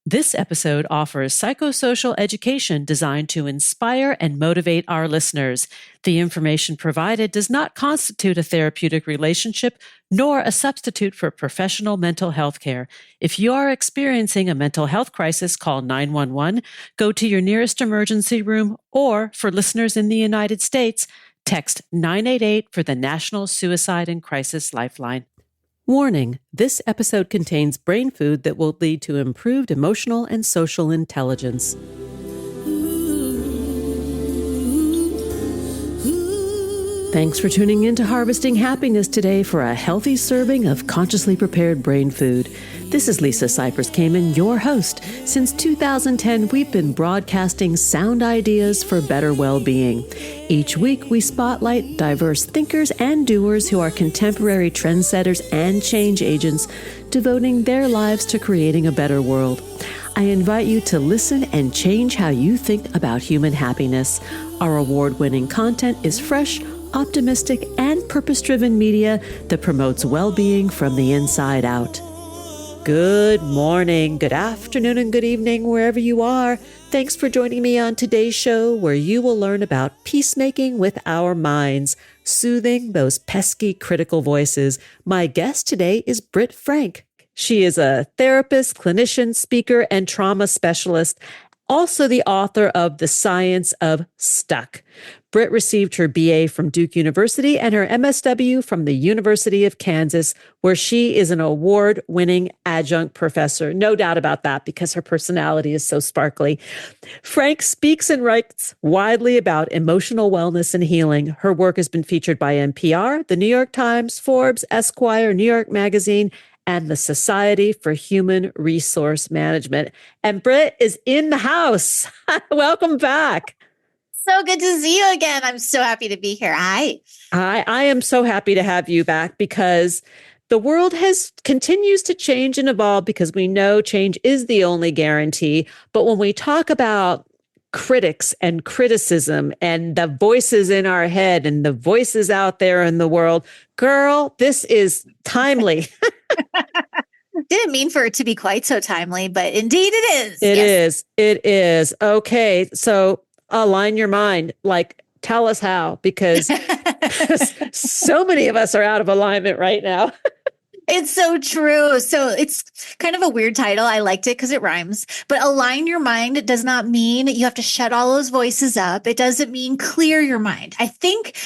This episode offers psychosocial education designed to inspire and motivate our listeners. The information provided does not constitute a therapeutic relationship nor a substitute for professional mental health care. If you are experiencing a mental health crisis, call 911, go to your nearest emergency room, or for listeners in the United States, text 988 for the National Suicide and Crisis Lifeline. Warning, this episode contains brain food that will lead to improved emotional and social intelligence. Thanks for tuning in to Harvesting Happiness today for a healthy serving of consciously prepared brain food. This is Lisa Cypers Kamen, your host. Since 2010, we've been broadcasting sound ideas for better well-being. Each week, we spotlight diverse thinkers and doers who are contemporary trendsetters and change agents, devoting their lives to creating a better world. I invite you to listen and change how you think about human happiness. Our award-winning content is fresh, optimistic, and purpose-driven media that promotes well-being from the inside out. Good morning, good afternoon, and good evening, wherever you are. Thanks for joining me on today's show, where you will learn about peacemaking with our minds, soothing those pesky critical voices. My guest today is Britt Frank. She is a therapist, clinician, speaker, and trauma specialist, also the author of The Science of Stuck. Britt received her BA from Duke University and her MSW from the University of Kansas, where she is an award-winning adjunct professor. No doubt about that, because her personality is so sparkly. Frank speaks and writes widely about emotional wellness and healing. Her work has been featured by NPR, the New York Times, Forbes, Esquire, New York Magazine, and the Society for Human Resource Management. And Britt is in the house. Welcome back. So good to see you again. I'm so happy to be here. Hi. I am so happy to have you back, because the world continues to change and evolve, because we know change is the only guarantee. But when we talk about critics and criticism and the voices in our head and the voices out there in the world, girl, this is timely. Didn't mean for it to be quite so timely, but indeed it is. It is. Okay. So align your mind. Like, tell us how, because so many of us are out of alignment right now. It's so true. So it's kind of a weird title. I liked it because it rhymes. But align your mind does not mean you have to shut all those voices up. It doesn't mean clear your mind. I think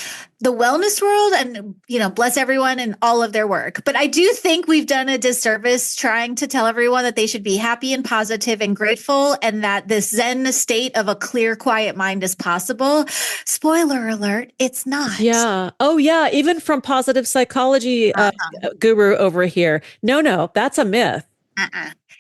the wellness world, and, bless everyone and all of their work. But I do think we've done a disservice trying to tell everyone that they should be happy and positive and grateful, and that this Zen state of a clear, quiet mind is possible. Spoiler alert, it's not. Yeah. Oh, yeah. Even from positive psychology guru over here. No, that's a myth.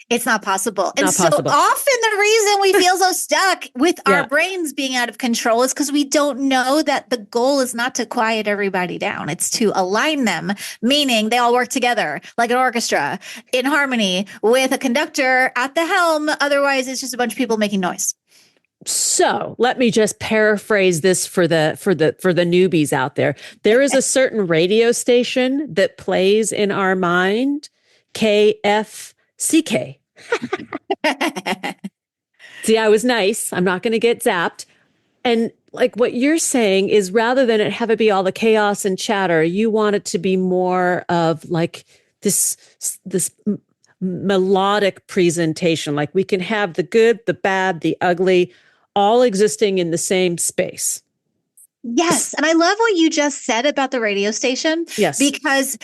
It's not possible. And not so possible. Often the reason we feel so stuck with our brains being out of control is because we don't know that the goal is not to quiet everybody down. It's to align them, meaning they all work together like an orchestra in harmony with a conductor at the helm. Otherwise, it's just a bunch of people making noise. So let me just paraphrase this for the newbies out there. There is a certain radio station that plays in our mind, KFCK. See, I was nice. I'm not going to get zapped. And like what you're saying is, rather than it have it be all the chaos and chatter, you want it to be more of like this melodic presentation. Like we can have the good, the bad, the ugly, all existing in the same space. Yes. And I love what you just said about the radio station. Yes. Because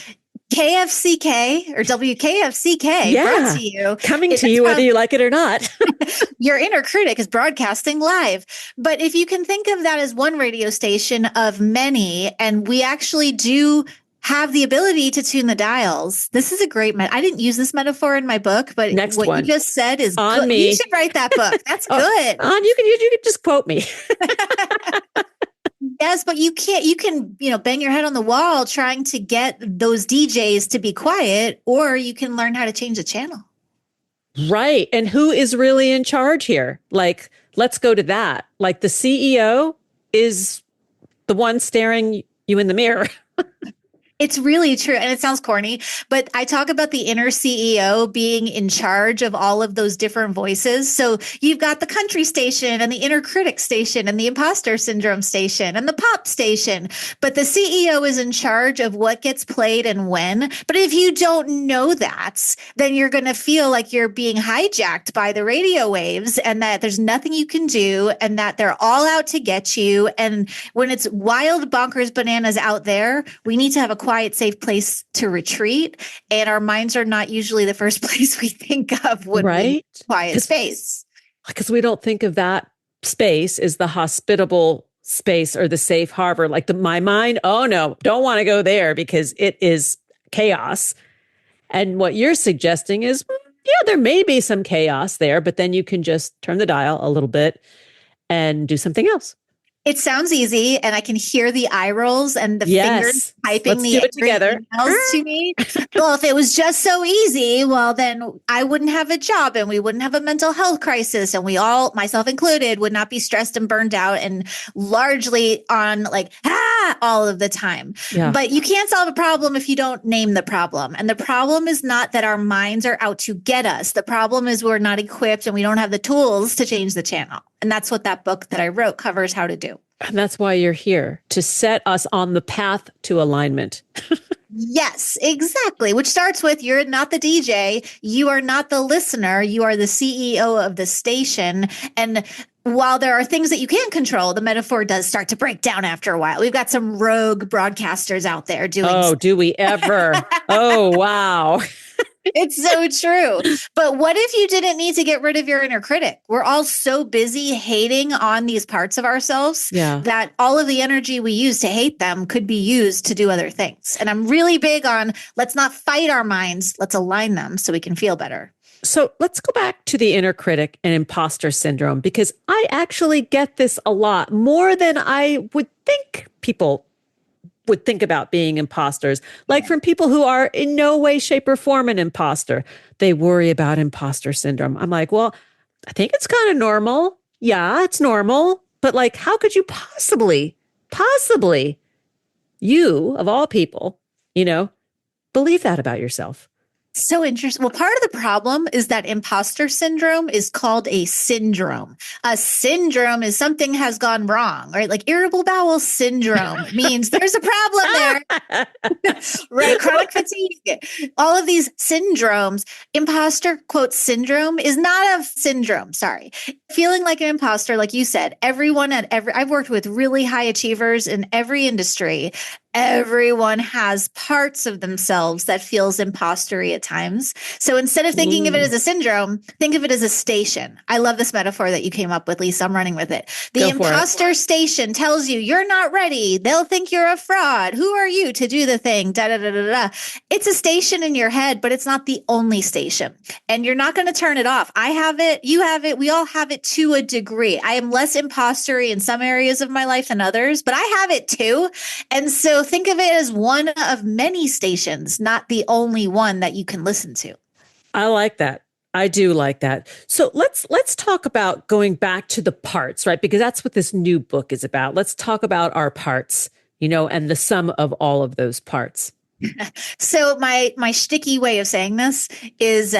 KFCK or WKFCK brought to you. Coming to you whether you like it or not. Your inner critic is broadcasting live. But if you can think of that as one radio station of many, and we actually do have the ability to tune the dials. This is a great I didn't use this metaphor in my book, but you just said is on good. me. You should write that book. That's good. You can just quote me. Yes, but you can, bang your head on the wall trying to get those DJs to be quiet, or you can learn how to change the channel. Right. And who is really in charge here? Like, let's go to that. Like the CEO is the one staring you in the mirror. It's really true. And it sounds corny, but I talk about the inner CEO being in charge of all of those different voices. So you've got the country station and the inner critic station and the imposter syndrome station and the pop station. But the CEO is in charge of what gets played and when. But if you don't know that, then you're going to feel like you're being hijacked by the radio waves and that there's nothing you can do and that they're all out to get you. And when it's wild, bonkers, bananas out there, we need to have a quiet, safe place to retreat. And our minds are not usually the first place we think of when we need quiet space. Because we don't think of that space as the hospitable space or the safe harbor. Like my mind, oh no, don't want to go there because it is chaos. And what you're suggesting is, yeah, there may be some chaos there, but then you can just turn the dial a little bit and do something else. It sounds easy, and I can hear the eye rolls and the fingers typing the emails to me. Well, if it was just so easy, well, then I wouldn't have a job and we wouldn't have a mental health crisis. And we all, myself included, would not be stressed and burned out and largely on like, all of the time. Yeah. But you can't solve a problem if you don't name the problem. And the problem is not that our minds are out to get us. The problem is we're not equipped and we don't have the tools to change the channel. And that's what that book that I wrote covers how to do. And that's why you're here, to set us on the path to alignment. Yes, exactly. Which starts with, you're not the DJ. You are not the listener. You are the CEO of the station. And while there are things that you can't control, the metaphor does start to break down after a while. We've got some rogue broadcasters out there doing. Oh, do we ever? Oh, wow. It's so true. But what if you didn't need to get rid of your inner critic? We're all so busy hating on these parts of ourselves that all of the energy we use to hate them could be used to do other things. And I'm really big on, let's not fight our minds. Let's align them so we can feel better. So let's go back to the inner critic and imposter syndrome, because I actually get this a lot more than I would think people would think about being imposters. Like from people who are in no way, shape, or form an imposter. They worry about imposter syndrome. I'm like, well, I think it's kind of normal. Yeah, it's normal. But like, how could you possibly, you of all people, believe that about yourself? So interesting. Well, part of the problem is that imposter syndrome is called a syndrome. A syndrome is something has gone wrong, right? Like irritable bowel syndrome means there's a problem there, right? Chronic fatigue, all of these syndromes. Imposter, quote, syndrome is not a syndrome. Sorry. Feeling like an imposter, like you said, I've worked with really high achievers in every industry. Everyone has parts of themselves that feels impostery at times. So instead of thinking of it as a syndrome, think of it as a station. I love this metaphor that you came up with, Lisa. I'm running with it. The imposter station tells you you're not ready. They'll think you're a fraud. Who are you to do the thing? Da, da, da, da, da. It's a station in your head, but it's not the only station. And you're not going to turn it off. I have it. You have it. We all have it to a degree. I am less impostery in some areas of my life than others, but I have it too. And so think of it as one of many stations, not the only one that you can listen to. I like that. I do like that. So let's talk about going back to the parts, right? Because that's what this new book is about. Let's talk about our parts, and the sum of all of those parts. So my shticky way of saying this is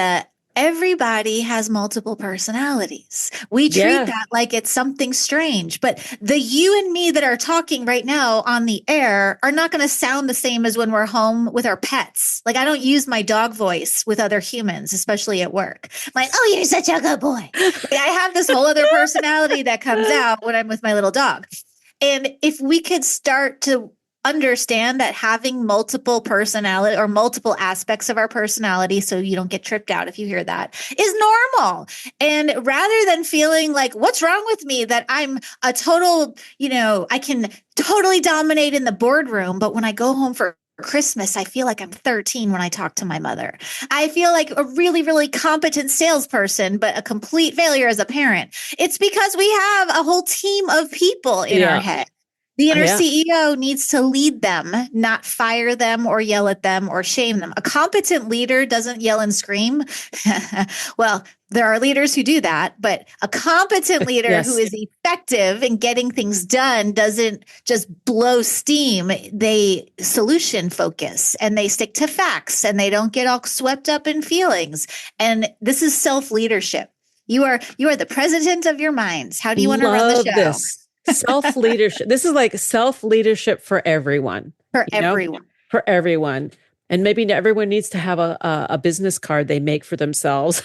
everybody has multiple personalities. We treat that like it's something strange, but the you and me that are talking right now on the air are not going to sound the same as when we're home with our pets. Like I don't use my dog voice with other humans, especially at work. I'm like, oh, you're such a good boy. Like, I have this whole other personality that comes out when I'm with my little dog. And if we could start to understand that having multiple personality or multiple aspects of our personality, so you don't get tripped out if you hear that, is normal. And rather than feeling like, what's wrong with me, that I'm a total, I can totally dominate in the boardroom, but when I go home for Christmas, I feel like I'm 13 when I talk to my mother. I feel like a really, really competent salesperson, but a complete failure as a parent. It's because we have a whole team of people in our head. The inner Yeah. CEO needs to lead them, not fire them or yell at them or shame them. A competent leader doesn't yell and scream. Well, there are leaders who do that, but a competent leader who Yes. is effective in getting things done doesn't just blow steam. They solution focus and they stick to facts and they don't get all swept up in feelings. And this is self-leadership. You are the president of your minds. How do you want to run the Love show? this. Self-leadership. This is like self-leadership for everyone. For you know? everyone. For everyone. And maybe everyone needs to have a business card they make for themselves.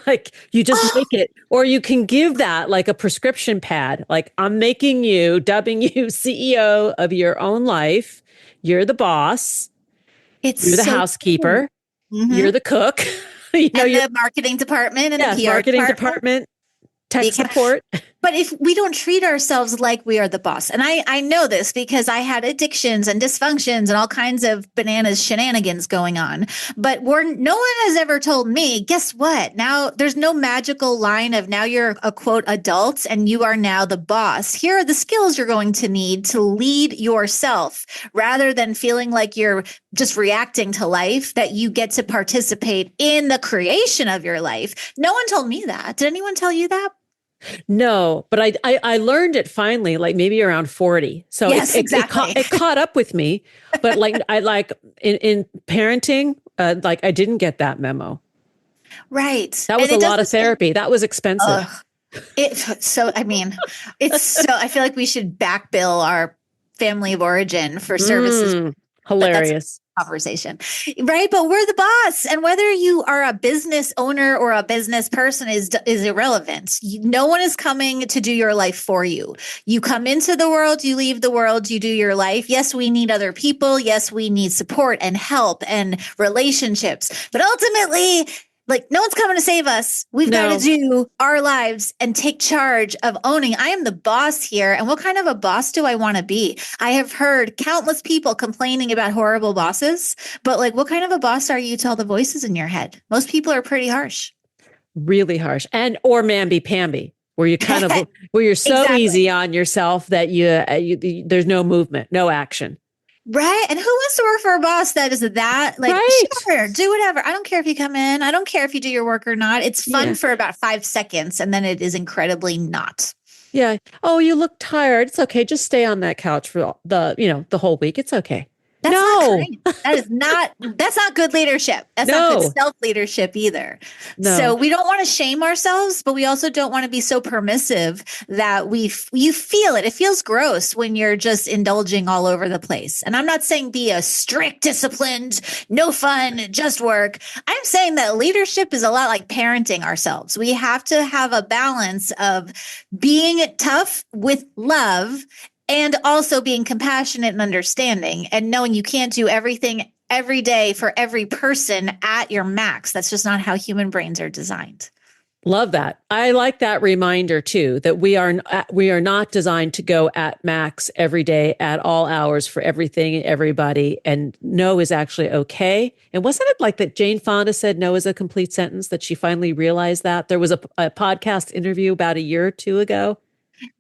Like you just make it, or you can give that like a prescription pad. Like I'm dubbing you CEO of your own life. You're the boss. You're the housekeeper. Mm-hmm. You're the cook. And the marketing department and the PR marketing department. Tech support. But if we don't treat ourselves like we are the boss, and I know this because I had addictions and dysfunctions and all kinds of bananas shenanigans going on, but no one has ever told me, guess what? Now there's no magical line of now you're a quote adult and you are now the boss. Here are the skills you're going to need to lead yourself rather than feeling like you're just reacting to life, that you get to participate in the creation of your life. No one told me that. Did anyone tell you that? No, but I learned it finally, like maybe around 40. So yes, exactly. It caught up with me. But like in parenting, like I didn't get that memo. Right. That was a lot of therapy. That was expensive. I feel like we should back bill our family of origin for services. Hilarious conversation, right? But we're the boss, and whether you are a business owner or a business person is irrelevant. No one is coming to do your life for you. You come into the world, you leave the world, you do your life. Yes, we need other people. Yes, we need support and help and relationships, but ultimately, like no one's coming to save us. We've got to do our lives and take charge of owning. I am the boss here. And what kind of a boss do I want to be? I have heard countless people complaining about horrible bosses, but like, what kind of a boss are you to all the voices in your head? Most people are pretty harsh. Really harsh. Or mamby-pamby, where you kind of, where you're so easy on yourself that there's no movement, no action. Right. And who wants to work for a boss that is that like, sure, do whatever. I don't care if you come in. I don't care if you do your work or not. It's fun for about 5 seconds. And then it is incredibly not. Yeah. Oh, you look tired. It's okay. Just stay on that couch for the whole week. It's okay. That's not great. That's not good leadership. That's not good self-leadership either. No. So we don't want to shame ourselves, but we also don't want to be so permissive that you feel it. It feels gross when you're just indulging all over the place. And I'm not saying be a strict, disciplined, no fun, just work. I'm saying that leadership is a lot like parenting ourselves. We have to have a balance of being tough with love and also being compassionate and understanding and knowing you can't do everything every day for every person at your max. That's just not how human brains are designed. Love that. I like that reminder too, that we are not designed to go at max every day at all hours for everything and everybody. And no is actually okay. And wasn't it like that Jane Fonda said no is a complete sentence, that she finally realized that? There was a podcast interview about a year or two ago.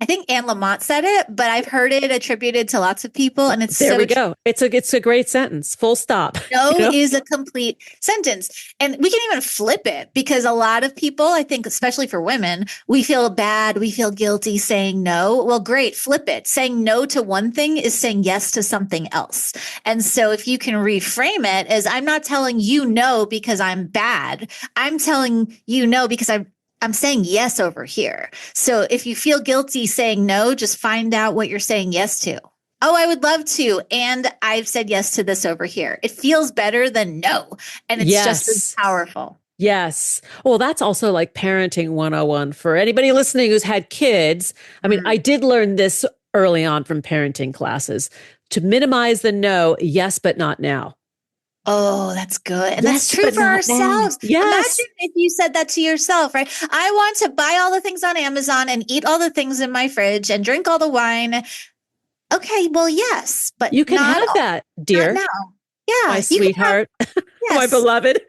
I think Anne Lamott said it, but I've heard it attributed to lots of people, and it's there we go. It's a great sentence. Full stop. No is a complete sentence, and we can even flip it because a lot of people, I think, especially for women, we feel bad, we feel guilty saying no. Well, great, flip it. Saying no to one thing is saying yes to something else, and so if you can reframe it as I'm not telling you no because I'm bad, I'm telling you no because I'm saying yes over here. So if you feel guilty saying no, just find out what you're saying yes to. Oh, I would love to. And I've said yes to this over here. It feels better than no. And it's just as powerful. Yes. Well, that's also like parenting 101 for anybody listening who's had kids. I mean, I did learn this early on from parenting classes to minimize the no, yes, but not now. Oh, that's good. And that's true for ourselves. Yes. Imagine if you said that to yourself, right? I want to buy all the things on Amazon and eat all the things in my fridge and drink all the wine. Okay, well, yes, but you can have that, dear. Not now. Yeah. My sweetheart. Yes. My beloved.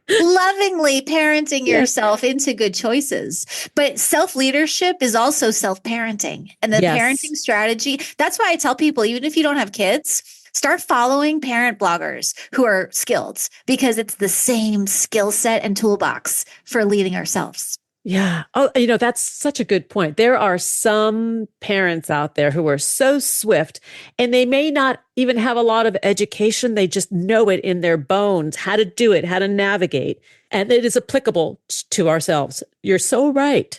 lovingly parenting Yeah. yourself into good choices. But self-leadership is also self-parenting. And the Yes. parenting strategy, that's why I tell people, even if you don't have kids, start following parent bloggers who are skilled, because it's the same skill set and toolbox for leading ourselves. Yeah. Oh, that's such a good point. There are some parents out there who are so swift and they may not even have a lot of education. They just know it in their bones, how to do it, how to navigate. And it is applicable to ourselves. You're so right.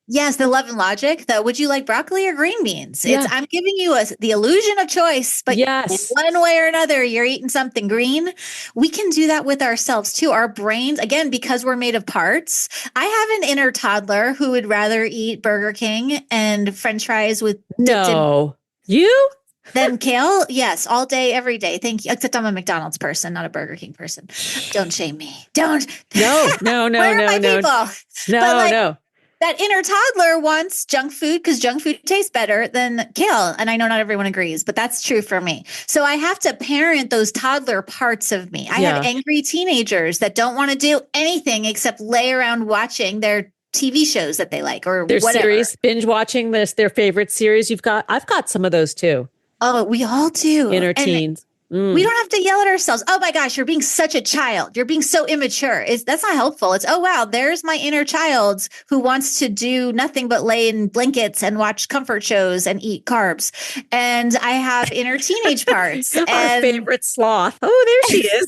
Yes, the love and logic, the would you like broccoli or green beans? Yeah. I'm giving you the illusion of choice, but Yes. one way or another, you're eating something green. We can do that with ourselves too. Our brains, again, because we're made of parts. I have an inner toddler who would rather eat Burger King and French fries with No. You? Then kale, yes, all day, every day. Thank you. Except I'm a McDonald's person, not a Burger King person. Don't shame me. Don't. No. Where are my people? No. That inner toddler wants junk food because junk food tastes better than kale. And I know not everyone agrees, but that's true for me. So I have to parent those toddler parts of me. I have angry teenagers that don't want to do anything except lay around watching their TV shows that they like or their whatever. Series, binge watching their favorite series. I've got some of those too. Oh, we all do. Inner teens. We don't have to yell at ourselves. Oh my gosh, you're being such a child. You're being so immature. That's not helpful. It's, oh wow, there's my inner child who wants to do nothing but lay in blankets and watch comfort shows and eat carbs. And I have inner teenage parts. Our favorite sloth. Oh, there she is.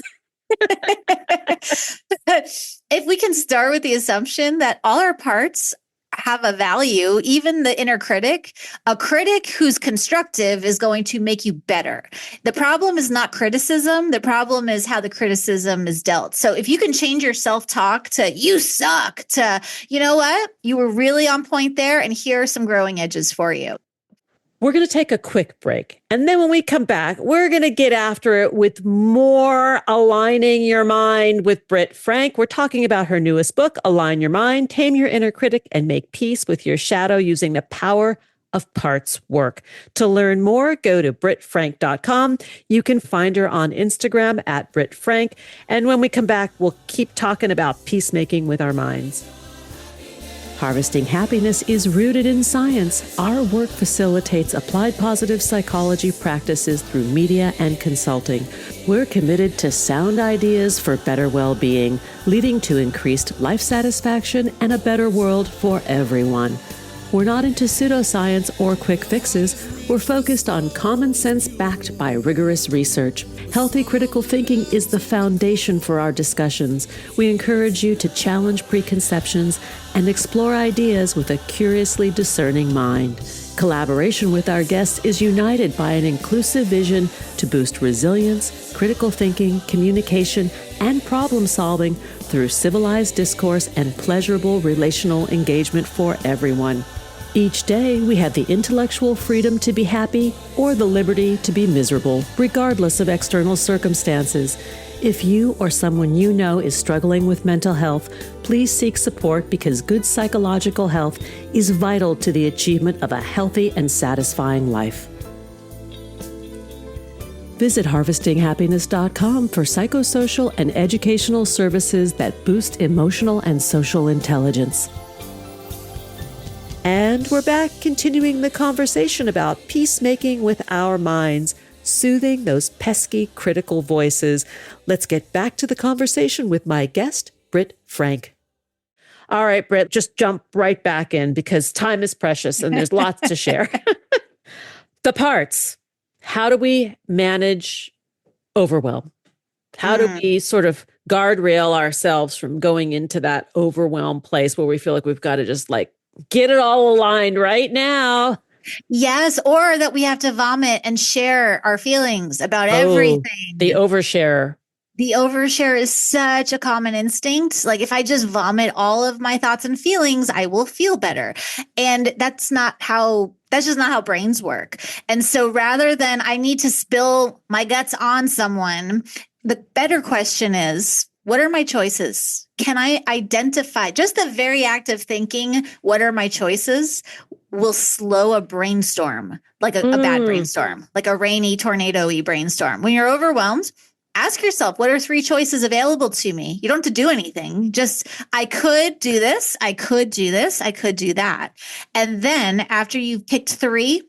If we can start with the assumption that all our parts have a value, even the inner critic, a critic who's constructive is going to make you better. The problem is not criticism. The problem is how the criticism is dealt. So if you can change your self-talk to you suck to, you know what, you were really on point there. And here are some growing edges for you. We're going to take a quick break. And then when we come back, we're going to get after it with more Aligning Your Mind with Britt Frank. We're talking about her newest book, Align Your Mind, Tame Your Inner Critic, and Make Peace with Your Shadow using the power of parts work. To learn more, go to brittfrank.com. You can find her on Instagram at Britt Frank. And when we come back, we'll keep talking about peacemaking with our minds. Harvesting Happiness is rooted in science. Our work facilitates applied positive psychology practices through media and consulting. We're committed to sound ideas for better well-being, leading to increased life satisfaction and a better world for everyone. We're not into pseudoscience or quick fixes. We're focused on common sense backed by rigorous research. Healthy critical thinking is the foundation for our discussions. We encourage you to challenge preconceptions and explore ideas with a curiously discerning mind. Collaboration with our guests is united by an inclusive vision to boost resilience, critical thinking, communication, and problem solving through civilized discourse and pleasurable relational engagement for everyone. Each day, we have the intellectual freedom to be happy or the liberty to be miserable, regardless of external circumstances. If you or someone you know is struggling with mental health, please seek support because good psychological health is vital to the achievement of a healthy and satisfying life. Visit harvestinghappiness.com for psychosocial and educational services that boost emotional and social intelligence. And we're back continuing the conversation about peacemaking with our minds, soothing those pesky critical voices. Let's get back to the conversation with my guest, Britt Frank. All right, Britt, just jump right back in because time is precious and there's lots to share. The parts. How do we manage overwhelm? How do we sort of guardrail ourselves from going into that overwhelm place where we feel like we've got to just like get it all aligned right now? Yes, or that we have to vomit and share our feelings about everything. The overshare. The overshare is such a common instinct. Like if I just vomit all of my thoughts and feelings, I will feel better. And that's just not how brains work. And so rather than I need to spill my guts on someone, the better question is, what are my choices? Can I identify just the very act of thinking, what are my choices, will slow a brainstorm, like a bad brainstorm, like a rainy tornado-y brainstorm. When you're overwhelmed, ask yourself, what are 3 choices available to me? You don't have to do anything. Just, I could do this. I could do this. I could do that. And then after you've picked 3,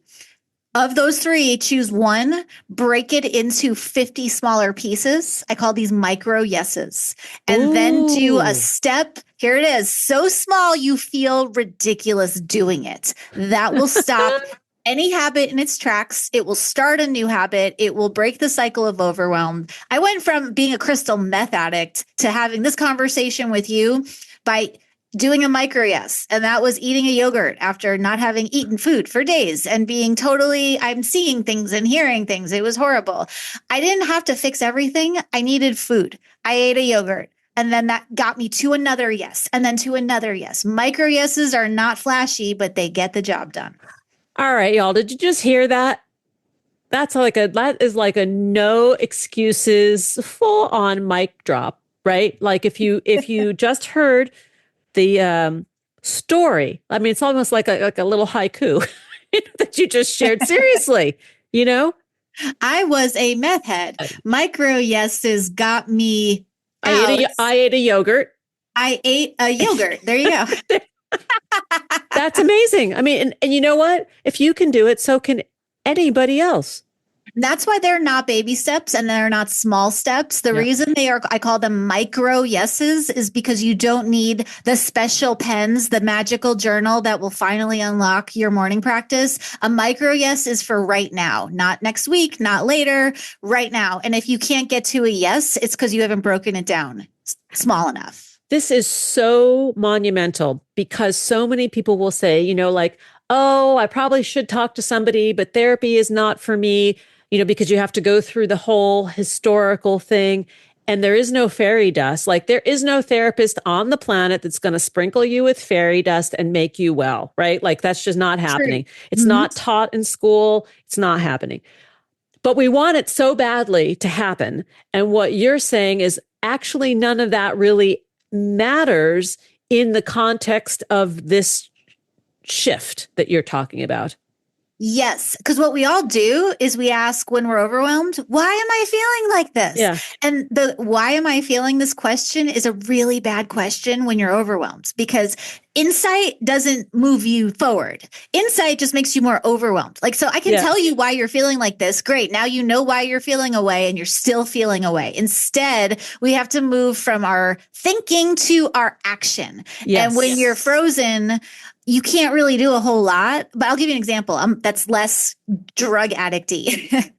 of those 3, choose one, break it into 50 smaller pieces. I call these micro yeses. And then do a step. Here it is. So small, you feel ridiculous doing it. That will stop any habit in its tracks. It will start a new habit. It will break the cycle of overwhelm. I went from being a crystal meth addict to having this conversation with you by doing a micro yes. And that was eating a yogurt after not having eaten food for days and being totally, I'm seeing things and hearing things. It was horrible. I didn't have to fix everything. I needed food. I ate a yogurt. And then that got me to another yes. And then to another yes. Micro yeses are not flashy, but they get the job done. All right, y'all. Did you just hear that? That is like a no excuses, full on mic drop, right? Like if you just heard the story. I mean, it's almost like a little haiku that you just shared. Seriously, I was a meth head. Micro yeses got me. I ate a yogurt. I ate a yogurt. There you go. That's amazing. I mean, and you know what? If you can do it, so can anybody else. That's why they're not baby steps and they're not small steps. The reason they are, I call them micro yeses, is because you don't need the special pens, the magical journal that will finally unlock your morning practice. A micro yes is for right now, not next week, not later, right now. And if you can't get to a yes, it's because you haven't broken it down small enough. This is so monumental because so many people will say, like, oh, I probably should talk to somebody, but therapy is not for me. Because you have to go through the whole historical thing and there is no fairy dust. Like there is no therapist on the planet that's going to sprinkle you with fairy dust and make you well, right? Like that's just not happening. True. It's not taught in school. It's not happening. But we want it so badly to happen. And what you're saying is actually none of that really matters in the context of this shift that you're talking about. Yes, because what we all do is we ask when we're overwhelmed, why am I feeling like this? Yeah. And the why am I feeling this question is a really bad question when you're overwhelmed because insight doesn't move you forward. Insight just makes you more overwhelmed. Like, so I can tell you why you're feeling like this. Great. Now you know why you're feeling away and you're still feeling away. Instead, we have to move from our thinking to our action. Yes. And when you're frozen, you can't really do a whole lot, but I'll give you an example that's less drug addicty.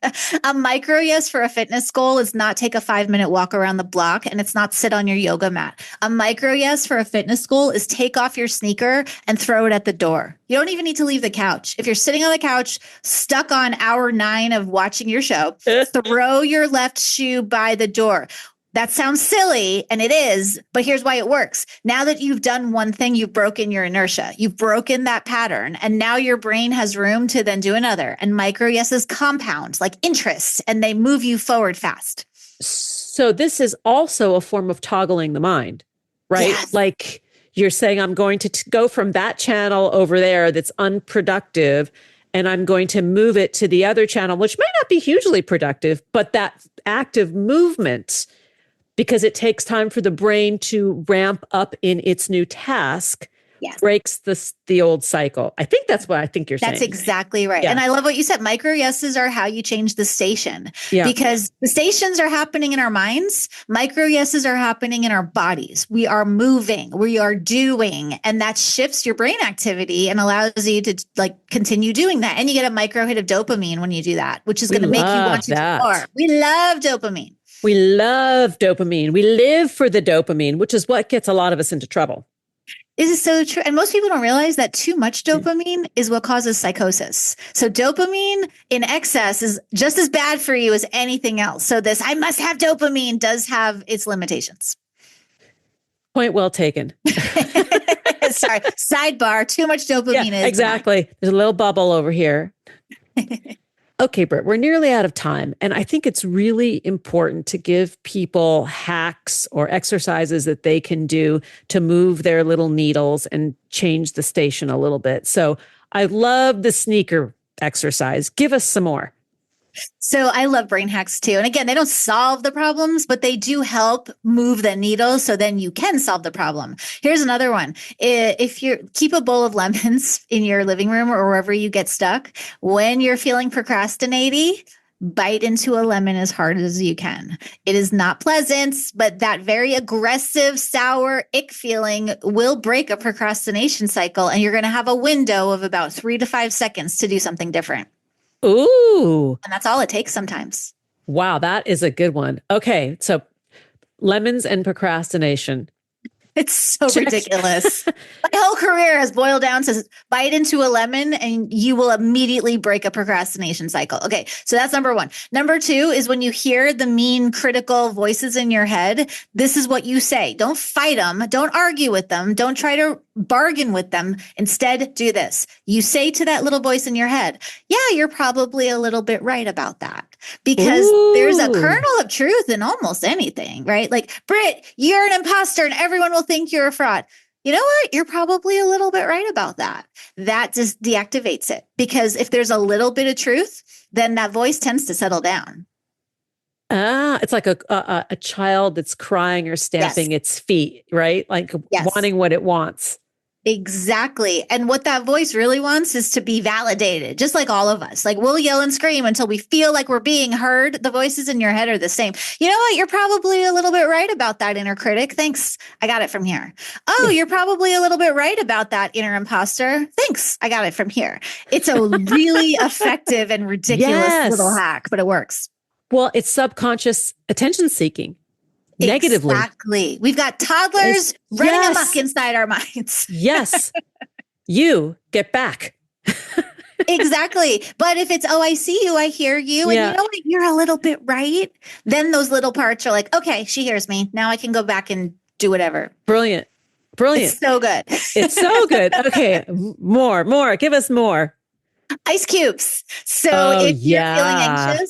A micro yes for a fitness goal is not take a 5-minute walk around the block and it's not sit on your yoga mat. A micro yes for a fitness goal is take off your sneaker and throw it at the door. You don't even need to leave the couch. If you're sitting on the couch, stuck on hour 9 of watching your show, throw your left shoe by the door. That sounds silly, and it is, but here's why it works. Now that you've done one thing, you've broken your inertia. You've broken that pattern, and now your brain has room to then do another. And micro yeses compound like interest, and they move you forward fast. So this is also a form of toggling the mind, right? Yes. Like you're saying, I'm going to go from that channel over there that's unproductive, and I'm going to move it to the other channel, which might not be hugely productive, but that active movement, because it takes time for the brain to ramp up in its new task, breaks the old cycle. I think that's what I think you're saying. That's exactly right. Yeah. And I love what you said. Micro yeses are how you change the station because the stations are happening in our minds. Micro yeses are happening in our bodies. We are moving, we are doing, and that shifts your brain activity and allows you to continue doing that. And you get a micro hit of dopamine when you do that, which is going to make you want to do more. We love dopamine. We love dopamine. We live for the dopamine, which is what gets a lot of us into trouble. This is so true. And most people don't realize that too much dopamine is what causes psychosis. So dopamine in excess is just as bad for you as anything else. So this, I must have dopamine, does have its limitations. Point well taken. Sorry. Sidebar, too much dopamine is exactly. Bad. There's a little bubble over here. Okay, Britt, we're nearly out of time. And I think it's really important to give people hacks or exercises that they can do to move their little needles and change the station a little bit. So I love the sneaker exercise. Give us some more. So I love brain hacks too. And again, they don't solve the problems, but they do help move the needle so then you can solve the problem. Here's another one. If you keep a bowl of lemons in your living room or wherever you get stuck, when you're feeling procrastinating, bite into a lemon as hard as you can. It is not pleasant, but that very aggressive, sour ick feeling will break a procrastination cycle. And you're going to have a window of about 3 to 5 seconds to do something different. Ooh. And that's all it takes sometimes. Wow, that is a good one. Okay, so lemons and procrastination. It's so Check. Ridiculous. My whole career has boiled down to bite into a lemon and you will immediately break a procrastination cycle. Okay, so that's number one. Number two is when you hear the mean, critical voices in your head, this is what you say. Don't fight them. Don't argue with them. Don't try to bargain with them. Instead, do this. You say to that little voice in your head, yeah, you're probably a little bit right about that. Because there's a kernel of truth in almost anything, right? Like, Britt, you're an imposter and everyone will think you're a fraud. You know what? You're probably a little bit right about that. That just deactivates it. Because if there's a little bit of truth, then that voice tends to settle down. It's like a child that's crying or stamping its feet, right? Like wanting what it wants. Exactly. And what that voice really wants is to be validated, just like all of us. Like we'll yell and scream until we feel like we're being heard. The voices in your head are the same. You know what? You're probably a little bit right about that, inner critic. Thanks. I got it from here. Oh, you're probably a little bit right about that, inner imposter. Thanks. I got it from here. It's a really effective and ridiculous little hack, but it works. Well, it's subconscious attention seeking. Negatively. Exactly. We've got toddlers running amok inside our minds. Yes. You get back. Exactly. But if it's, oh, I see you, I hear you, and you know what, you're a little bit right, then those little parts are like, okay, she hears me. Now I can go back and do whatever. Brilliant. It's so good. It's so good. Okay. More. Give us more. Ice cubes. So if you're feeling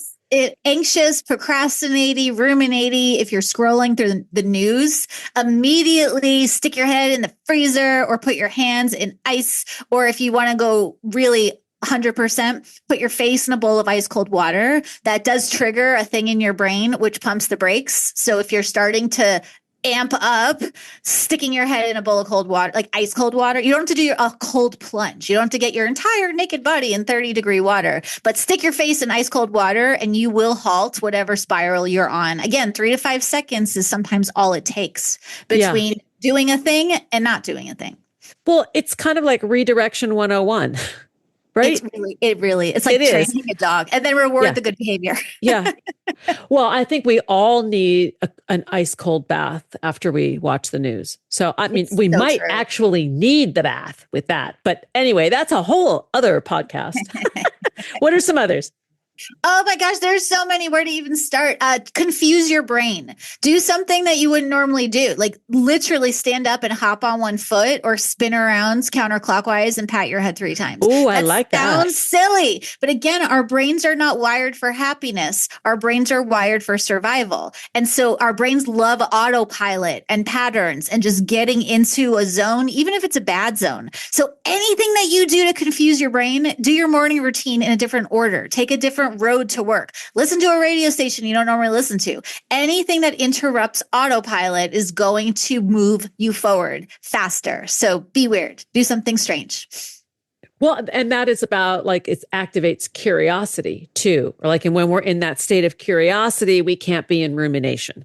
anxious, procrastinating, ruminating, if you're scrolling through the news, immediately stick your head in the freezer or put your hands in ice. Or if you want to go really 100%, put your face in a bowl of ice cold water. That does trigger a thing in your brain, which pumps the brakes. So if you're starting to amp up, sticking your head in a bowl of cold water, like ice cold water. You don't have to do a cold plunge. You don't have to get your entire naked body in 30-degree water, but stick your face in ice cold water and you will halt whatever spiral you're on. Again, 3 to 5 seconds is sometimes all it takes between doing a thing and not doing a thing. Well, it's kind of like redirection 101. Right? It's like training a dog and then reward the good behavior. Well, I think we all need an ice cold bath after we watch the news. So, I mean, we might actually need the bath with that. But anyway, that's a whole other podcast. What are some others? Oh my gosh, there's so many. Where to even start? Confuse your brain. Do something that you wouldn't normally do. Like literally stand up and hop on one foot or spin around counterclockwise and pat your head 3 times. Oh, I like that. Sounds silly. But again, our brains are not wired for happiness. Our brains are wired for survival. And so our brains love autopilot and patterns and just getting into a zone, even if it's a bad zone. So anything that you do to confuse your brain, do your morning routine in a different order. Take a different road to work. Listen to a radio station you don't normally listen to. Anything that interrupts autopilot is going to move you forward faster. So be weird. Do something strange. Well, and that is about like it activates curiosity too. Or like, and when we're in that state of curiosity, we can't be in rumination.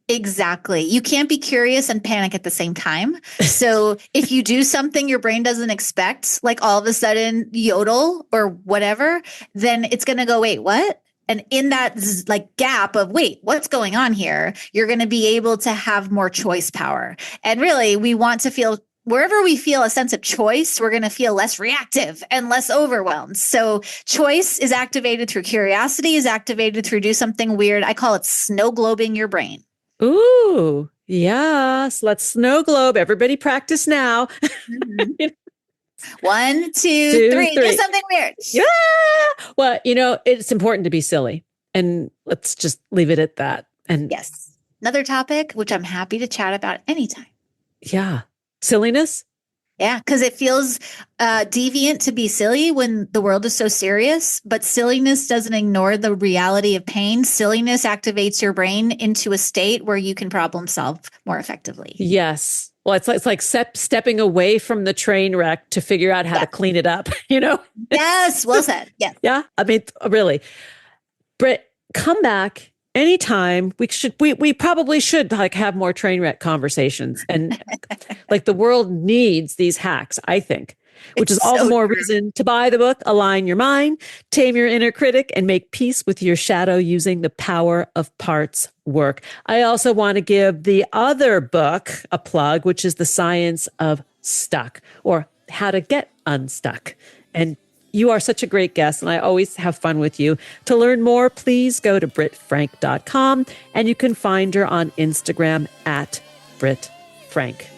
Exactly. You can't be curious and panic at the same time. So if you do something your brain doesn't expect, like all of a sudden yodel or whatever, then it's going to go, wait, what? And in that like gap of, wait, what's going on here? You're going to be able to have more choice power. And really, we want to feel wherever we feel a sense of choice, we're going to feel less reactive and less overwhelmed. So choice is activated through curiosity, is activated through do something weird. I call it snow globing your brain. Ooh, yes. Let's snow globe. Everybody practice now. Mm-hmm. 1, 2, 3. Do something weird. Yeah. Well, it's important to be silly. And let's just leave it at that. And yes. Another topic, which I'm happy to chat about anytime. Yeah. Silliness. Yeah, because it feels deviant to be silly when the world is so serious, but silliness doesn't ignore the reality of pain. Silliness activates your brain into a state where you can problem solve more effectively. Yes. Well, it's like stepping away from the train wreck to figure out how to clean it up, you know? Yes, well said. Yes. Yeah. I mean, really. Britt, come back anytime. We probably should like have more train wreck conversations. And like the world needs these hacks, I think, which is all the more reason to buy the book, Align Your Mind, Tame Your Inner Critic, and Make Peace with Your Shadow Using the Power of Parts Work. I also want to give the other book a plug, which is The Science of Stuck, or How to Get Unstuck. And you are such a great guest, and I always have fun with you. To learn more, please go to brittfrank.com, and you can find her on Instagram at Britt Frank.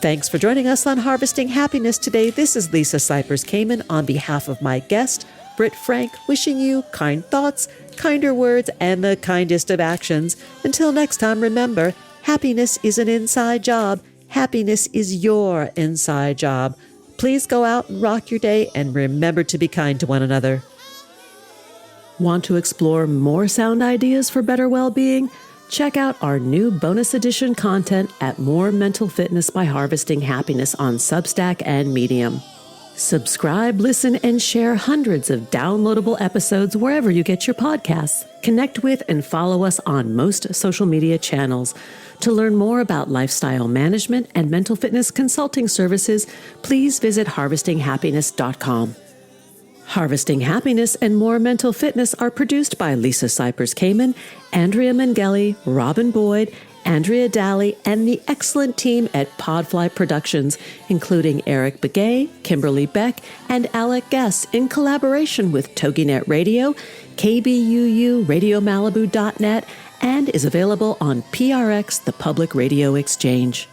Thanks for joining us on Harvesting Happiness today. This is Lisa Cypers Kamen on behalf of my guest, Britt Frank, wishing you kind thoughts, kinder words, and the kindest of actions. Until next time, remember, happiness is an inside job. Happiness is your inside job. Please go out and rock your day, and remember to be kind to one another. Want to explore more sound ideas for better well-being? Check out our new bonus edition content at More Mental Fitness by Harvesting Happiness on Substack and Medium. Subscribe, listen, and share hundreds of downloadable episodes wherever you get your podcasts. Connect with and follow us on most social media channels. To learn more about lifestyle management and mental fitness consulting services, please visit harvestinghappiness.com. Harvesting Happiness and More Mental Fitness are produced by Lisa Cypers Kamen, Andrea Mengele, Robin Boyd, Andrea Daly, and the excellent team at Podfly Productions, including Eric Begay, Kimberly Beck, and Alec Guest, in collaboration with TogiNet Radio, KBUU, RadioMalibu.net, and is available on PRX, the Public Radio Exchange.